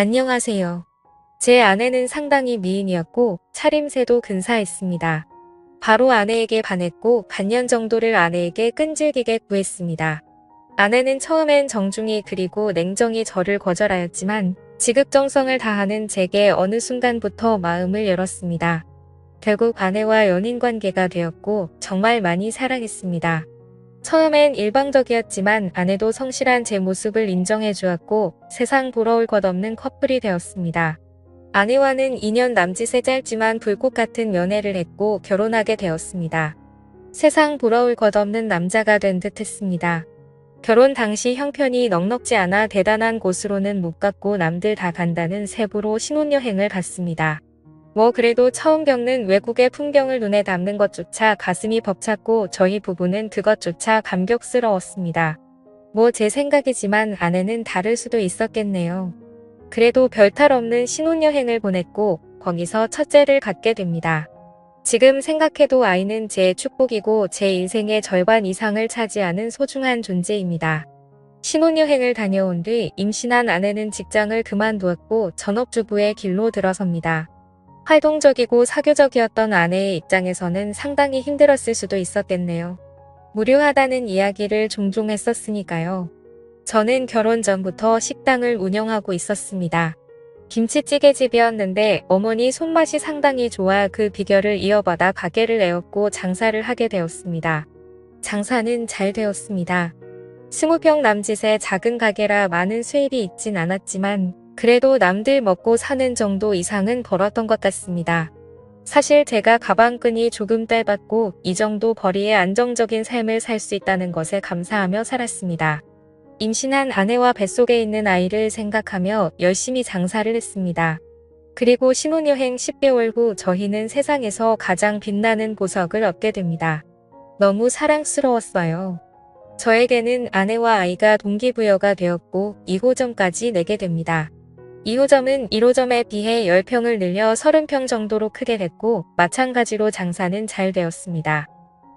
안녕하세요. 제 아내는 상당히 미인이었고 차림새도 근사했습니다. 바로 아내에게 반했고 반년 정도를 아내에게 끈질기게 구했습니다. 아내는 처음엔 정중히 그리고 냉정히 저를 거절하였지만 지극정성을 다하는 제게 어느 순간부터 마음을 열었습니다. 결국 아내와 연인 관계가 되었고 정말 많이 사랑했습니다. 처음엔 일방적이었지만 아내도 성실한 제 모습을 인정해 주었고 세상 부러울 것 없는 커플이 되었습니다. 아내와는 2년 남짓의 짧지만 불꽃 같은 연애를 했고 결혼하게 되었습니다. 세상 부러울 것 없는 남자가 된 듯 했습니다. 결혼 당시 형편이 넉넉지 않아 대단한 곳으로는 못 갔고 남들 다 간다는 세부로 신혼여행을 갔습니다. 그래도 처음 겪는 외국의 풍경을 눈에 담는 것조차 가슴이 벅찼고 저희 부부는 그것조차 감격스러웠습니다. 제 생각이지만 아내는 다를 수도 있었겠네요. 그래도 별탈 없는 신혼여행을 보냈고 거기서 첫째를 갖게 됩니다. 지금 생각해도 아이는 제 축복이고 제 인생의 절반 이상을 차지하는 소중한 존재입니다. 신혼여행을 다녀온 뒤 임신한 아내는 직장을 그만두었고 전업주부의 길로 들어섭니다. 활동적이고 사교적이었던 아내의 입장에서는 상당히 힘들었을 수도 있었겠네요. 무료하다는 이야기를 종종 했었으니까요. 저는 결혼 전부터 식당을 운영하고 있었습니다. 김치찌개집이었는데 어머니 손맛이 상당히 좋아 그 비결을 이어받아 가게를 내었고 장사를 하게 되었습니다. 장사는 잘 되었습니다. 20평 남짓의 작은 가게라 많은 수입이 있진 않았지만 그래도 남들 먹고 사는 정도 이상은 벌었던 것 같습니다. 사실 제가 가방끈이 조금 짧았고 이 정도 벌이에 안정적인 삶을 살 수 있다는 것에 감사하며 살았습니다. 임신한 아내와 뱃속에 있는 아이를 생각하며 열심히 장사를 했습니다. 그리고 신혼여행 10개월 후 저희는 세상에서 가장 빛나는 보석을 얻게 됩니다. 너무 사랑스러웠어요. 저에게는 아내와 아이가 동기부여가 되었고 2호점까지 내게 됩니다. 2호점은 1호점에 비해 10평을 늘려 30평 정도로 크게 됐고 마찬가지로 장사는 잘 되었습니다.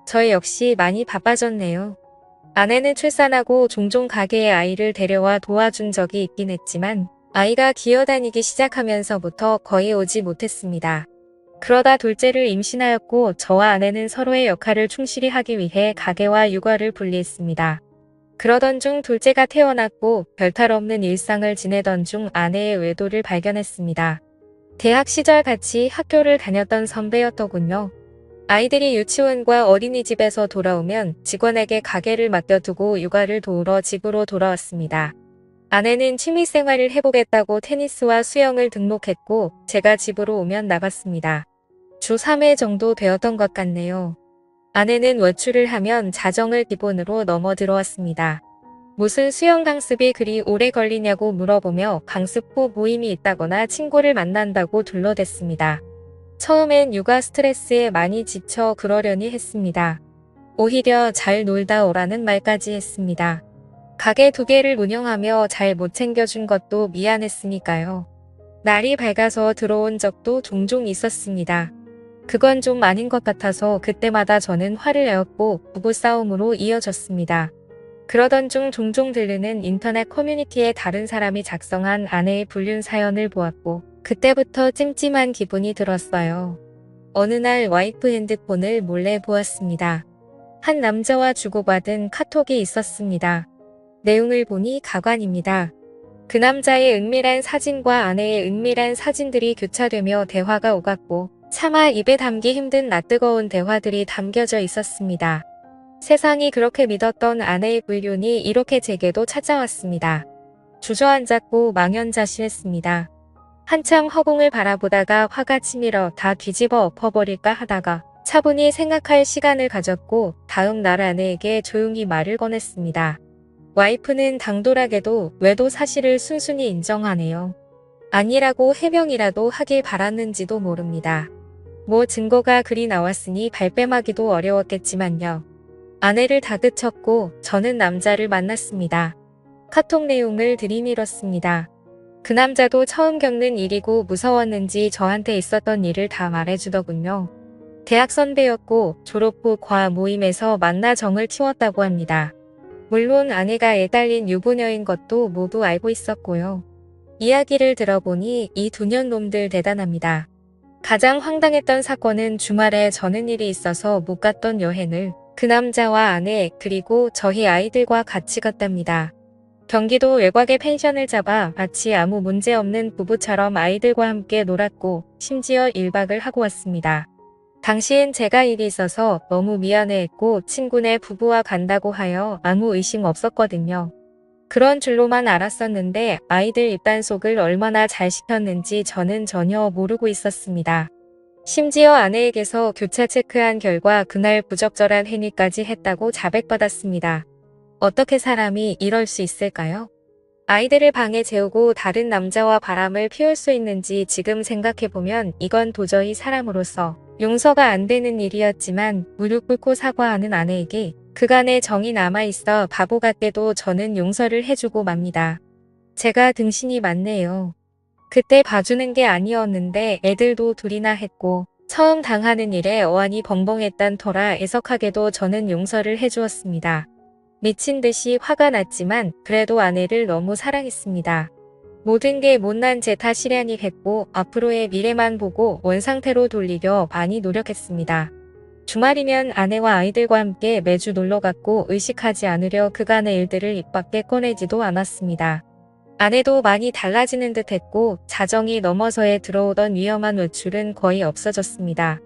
저 역시 많이 바빠졌네요. 아내는 출산하고 종종 가게에 아이를 데려와 도와준 적이 있긴 했지만 아이가 기어다니기 시작하면서부터 거의 오지 못했습니다. 그러다 둘째를 임신하였고 저와 아내는 서로의 역할을 충실히 하기 위해 가게와 육아를 분리했습니다. 그러던 중 둘째가 태어났고 별탈 없는 일상을 지내던 중 아내의 외도를 발견했습니다. 대학 시절 같이 학교를 다녔던 선배였더군요. 아이들이 유치원과 어린이집에서 돌아오면 직원에게 가게를 맡겨두고 육아를 도우러 집으로 돌아왔습니다. 아내는 취미생활을 해보겠다고 테니스와 수영을 등록했고 제가 집으로 오면 나갔습니다. 주 3회 정도 되었던 것 같네요. 아내는 외출을 하면 자정을 기본으로 넘어 들어왔습니다. 무슨 수영 강습이 그리 오래 걸리냐고 물어보며 강습 후 모임이 있다거나 친구를 만난다고 둘러댔습니다. 처음엔 육아 스트레스에 많이 지쳐 그러려니 했습니다. 오히려 잘 놀다 오라는 말까지 했습니다. 가게 2개를 운영하며 잘 못 챙겨준 것도 미안했으니까요. 날이 밝아서 들어온 적도 종종 있었습니다. 그건 좀 아닌 것 같아서 그때마다 저는 화를 내었고 부부싸움으로 이어졌습니다. 그러던 중 종종 들르는 인터넷 커뮤니티에 다른 사람이 작성한 아내의 불륜 사연을 보았고 그때부터 찜찜한 기분이 들었어요. 어느 날 와이프 핸드폰을 몰래 보았습니다. 한 남자와 주고받은 카톡이 있었습니다. 내용을 보니 가관입니다. 그 남자의 은밀한 사진과 아내의 은밀한 사진들이 교차되며 대화가 오갔고 차마 입에 담기 힘든 낯뜨거운 대화들이 담겨져 있었습니다. 세상이 그렇게 믿었던 아내의 불륜이 이렇게 제게도 찾아왔습니다. 주저앉았고 망연자실했습니다. 한참 허공을 바라보다가 화가 치밀어 다 뒤집어 엎어버릴까 하다가 차분히 생각할 시간을 가졌고 다음 날 아내에게 조용히 말을 꺼냈습니다. 와이프는 당돌하게도 외도 사실을 순순히 인정하네요. 아니라고 해명이라도 하길 바랐는지도 모릅니다. 증거가 그리 나왔으니 발뺌하기도 어려웠겠지만요. 아내를 다그쳤고 저는 남자를 만났습니다. 카톡 내용을 들이밀었습니다. 그 남자도 처음 겪는 일이고 무서웠는지 저한테 있었던 일을 다 말해주더군요. 대학 선배였고 졸업 후 과 모임에서 만나 정을 치웠다고 합니다. 물론 아내가 애달린 유부녀인 것도 모두 알고 있었고요. 이야기를 들어보니 이 두 년 놈들 대단합니다. 가장 황당했던 사건은 주말에 저는 일이 있어서 못 갔던 여행을 그 남자와 아내 그리고 저희 아이들과 같이 갔답니다. 경기도 외곽에 펜션을 잡아 마치 아무 문제 없는 부부처럼 아이들과 함께 놀았고 심지어 1박을 하고 왔습니다. 당시엔 제가 일이 있어서 너무 미안해했고 친구네 부부와 간다고 하여 아무 의심 없었거든요. 그런 줄로만 알았었는데 아이들 입단속을 얼마나 잘 시켰는지 저는 전혀 모르고 있었습니다. 심지어 아내에게서 교차 체크한 결과 그날 부적절한 행위까지 했다고 자백받았습니다. 어떻게 사람이 이럴 수 있을까요? 아이들을 방에 재우고 다른 남자와 바람을 피울 수 있는지 지금 생각해보면 이건 도저히 사람으로서 용서가 안 되는 일이었지만 무릎 꿇고 사과하는 아내에게 그간의 정이 남아있어 바보 같게도 저는 용서를 해주고 맙니다. 제가 등신이 많네요. 그때 봐주는 게 아니었는데 애들도 둘이나 했고 처음 당하는 일에 어안이 벙벙했단 터라 애석하게도 저는 용서를 해주었습니다. 미친 듯이 화가 났지만 그래도 아내를 너무 사랑했습니다. 모든 게 못난 제 탓이라니 했고 앞으로의 미래만 보고 원상태로 돌리려 많이 노력했습니다. 주말이면 아내와 아이들과 함께 매주 놀러갔고 의식하지 않으려 그간의 일들을 입 밖에 꺼내지도 않았습니다. 아내도 많이 달라지는 듯 했고 자정이 넘어서에 들어오던 위험한 외출은 거의 없어졌습니다.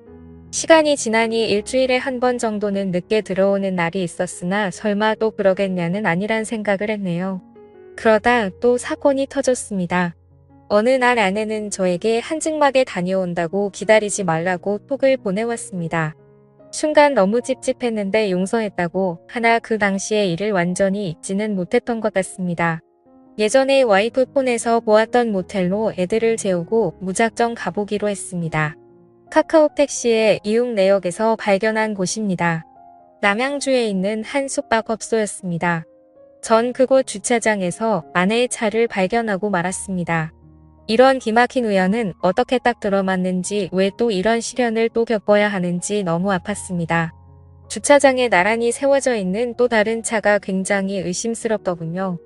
시간이 지나니 일주일에 한 번 정도는 늦게 들어오는 날이 있었으나 설마 또 그러겠냐는 아니란 생각을 했네요. 그러다 또 사건이 터졌습니다. 어느 날 아내는 저에게 한증막에 다녀온다고 기다리지 말라고 톡을 보내왔습니다. 순간 너무 찝찝했는데 용서했다고 하나 그 당시의 일을 완전히 잊지는 못했던 것 같습니다. 예전에 와이프 폰에서 보았던 모텔로 애들을 재우고 무작정 가보기로 했습니다. 카카오 택시의 이용 내역에서 발견한 곳입니다. 남양주에 있는 한 숙박업소였습니다. 전 그곳 주차장에서 아내의 차를 발견하고 말았습니다. 이런 기막힌 우연은 어떻게 딱 들어맞는지 왜 또 이런 시련을 또 겪어야 하는지 너무 아팠습니다. 주차장에 나란히 세워져 있는 또 다른 차가 굉장히 의심스럽더군요.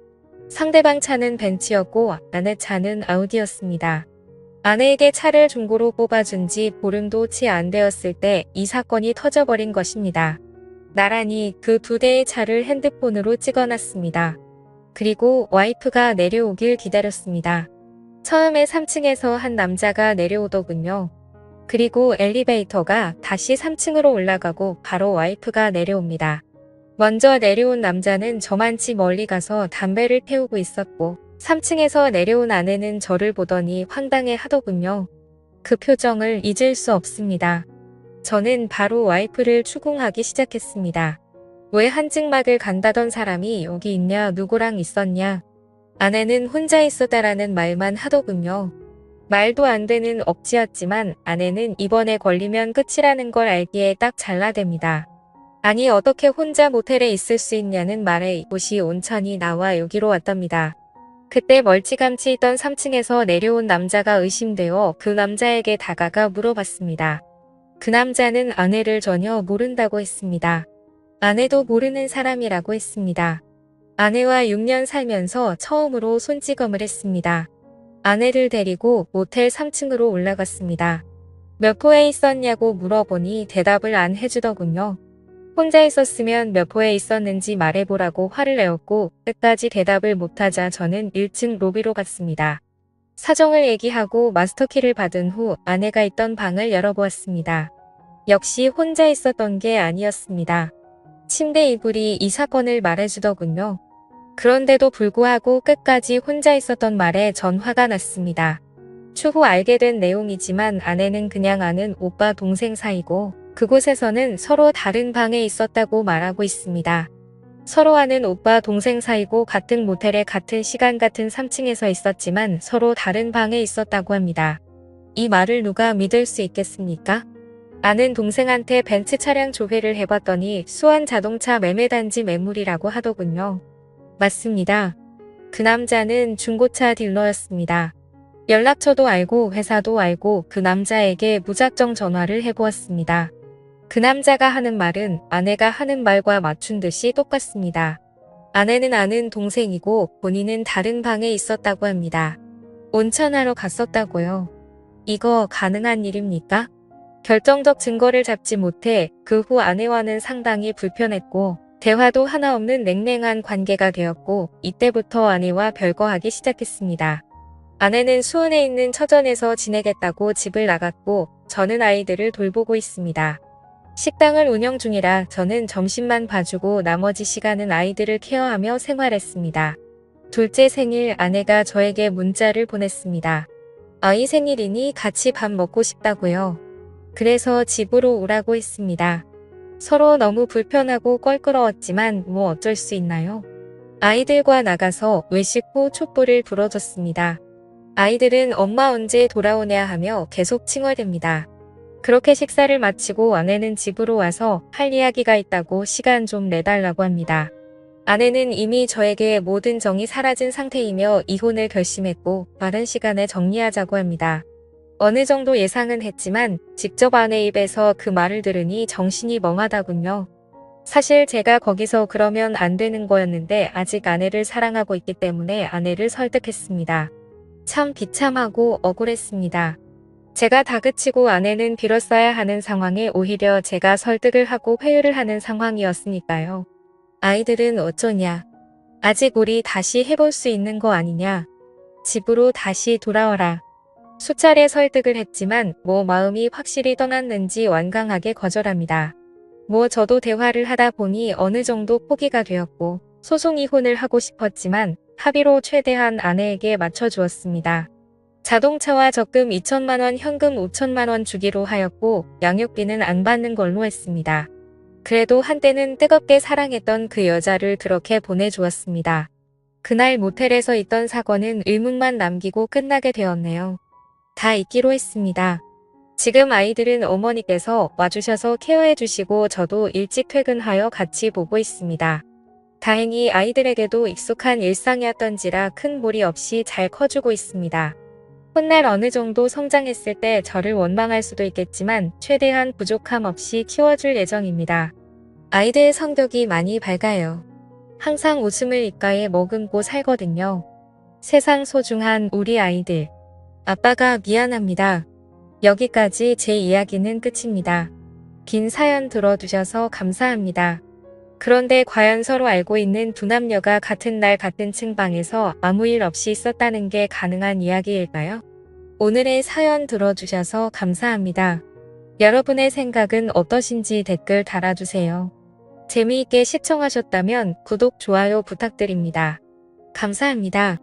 상대방 차는 벤츠였고 아내 차는 아우디였습니다. 아내에게 차를 중고로 뽑아준 지 보름도 채 안 되었을 때 이 사건이 터져버린 것입니다. 나란히 그 두 대의 차를 핸드폰으로 찍어놨습니다. 그리고 와이프가 내려오길 기다렸습니다. 처음에 3층에서 한 남자가 내려오더군요. 그리고 엘리베이터가 다시 3층으로 올라가고 바로 와이프가 내려옵니다. 먼저 내려온 남자는 저만치 멀리 가서 담배를 태우고 있었고 3층에서 내려온 아내는 저를 보더니 황당해 하더군요. 그 표정을 잊을 수 없습니다. 저는 바로 와이프를 추궁하기 시작했습니다. 왜 한증막을 간다던 사람이 여기 있냐, 누구랑 있었냐. 아내는 혼자 있었다라는 말만 하더군요. 말도 안 되는 억지였지만 아내는 이번에 걸리면 끝이라는 걸 알기에 딱 잘라댑니다. 아니 어떻게 혼자 모텔에 있을 수 있냐는 말에 이곳이 온천이 나와 여기로 왔답니다. 그때 멀찌감치 있던 3층에서 내려온 남자가 의심되어 그 남자에게 다가가 물어봤습니다. 그 남자는 아내를 전혀 모른다고 했습니다. 아내도 모르는 사람이라고 했습니다. 아내와 6년 살면서 처음으로 손찌검을 했습니다. 아내를 데리고 모텔 3층으로 올라갔습니다. 몇 호에 있었냐고 물어보니 대답을 안 해주더군요. 혼자 있었으면 몇 호에 있었는지 말해보라고 화를 내었고 끝까지 대답을 못하자 저는 1층 로비로 갔습니다. 사정을 얘기하고 마스터키를 받은 후 아내가 있던 방을 열어보았습니다. 역시 혼자 있었던 게 아니었습니다. 침대 이불이 이 사건을 말해주더군요. 그런데도 불구하고 끝까지 혼자 있었던 말에 전 화가 났습니다. 추후 알게 된 내용이지만 아내는 그냥 아는 오빠 동생 사이고 그곳에서는 서로 다른 방에 있었다고 말하고 있습니다. 서로 아는 오빠 동생 사이고 같은 모텔에 같은 시간 같은 3층에서 있었지만 서로 다른 방에 있었다고 합니다. 이 말을 누가 믿을 수 있겠습니까? 아는 동생한테 벤츠 차량 조회를 해봤더니 수원 자동차 매매단지 매물이라고 하더군요. 맞습니다. 그 남자는 중고차 딜러였습니다. 연락처도 알고 회사도 알고 그 남자에게 무작정 전화를 해보았습니다. 그 남자가 하는 말은 아내가 하는 말과 맞춘 듯이 똑같습니다. 아내는 아는 동생이고 본인은 다른 방에 있었다고 합니다. 온천하러 갔었다고요. 이거 가능한 일입니까? 결정적 증거를 잡지 못해 그 후 아내와는 상당히 불편했고 대화도 하나 없는 냉랭한 관계가 되었고 이때부터 아내와 별거하기 시작했습니다. 아내는 수원에 있는 처전에서 지내겠다고 집을 나갔고 저는 아이들을 돌보고 있습니다. 식당을 운영 중이라 저는 점심만 봐주고 나머지 시간은 아이들을 케어하며 생활했습니다. 둘째 생일 아내가 저에게 문자를 보냈습니다. 아이 생일이니 같이 밥 먹고 싶다고요. 그래서 집으로 오라고 했습니다. 서로 너무 불편하고 껄끄러웠지만 뭐 어쩔 수 있나요? 아이들과 나가서 외식 후 촛불을 불어줬습니다. 아이들은 엄마 언제 돌아오냐 하며 계속 칭얼댑니다. 그렇게 식사를 마치고 아내는 집으로 와서 할 이야기가 있다고 시간 좀 내달라고 합니다. 아내는 이미 저에게 모든 정이 사라진 상태이며 이혼을 결심했고 빠른 시간에 정리하자고 합니다. 어느 정도 예상은 했지만 직접 아내 입에서 그 말을 들으니 정신이 멍하다군요. 사실 제가 거기서 그러면 안 되는 거였는데 아직 아내를 사랑하고 있기 때문에 아내를 설득했습니다. 참 비참하고 억울했습니다. 제가 다그치고 아내는 빌었어야 하는 상황에 오히려 제가 설득을 하고 회유를 하는 상황이었으니까요. 아이들은 어쩌냐. 아직 우리 다시 해볼 수 있는 거 아니냐. 집으로 다시 돌아와라. 수차례 설득을 했지만 마음이 확실히 떠났는지 완강하게 거절합니다. 저도 대화를 하다 보니 어느 정도 포기가 되었고 소송 이혼을 하고 싶었지만 합의로 최대한 아내에게 맞춰주었습니다. 자동차와 적금 2천만 원, 현금 5천만 원 주기로 하였고 양육비는 안 받는 걸로 했습니다. 그래도 한때는 뜨겁게 사랑했던 그 여자를 그렇게 보내주었습니다. 그날 모텔에서 있던 사건은 의문만 남기고 끝나게 되었네요. 다 잊기로 했습니다. 지금 아이들은 어머니께서 와주셔서 케어해주시고 저도 일찍 퇴근하여 같이 보고 있습니다. 다행히 아이들에게도 익숙한 일상이었던지라 큰 무리 없이 잘 커주고 있습니다. 훗날 어느 정도 성장했을 때 저를 원망할 수도 있겠지만 최대한 부족함 없이 키워줄 예정입니다. 아이들 성격이 많이 밝아요. 항상 웃음을 입가에 머금고 살거든요. 세상 소중한 우리 아이들. 아빠가 미안합니다. 여기까지 제 이야기는 끝입니다. 긴 사연 들어주셔서 감사합니다. 그런데 과연 서로 알고 있는 두 남녀가 같은 날 같은 층방에서 아무 일 없이 있었다는 게 가능한 이야기일까요? 오늘의 사연 들어주셔서 감사합니다. 여러분의 생각은 어떠신지 댓글 달아주세요. 재미있게 시청하셨다면 구독, 좋아요 부탁드립니다. 감사합니다.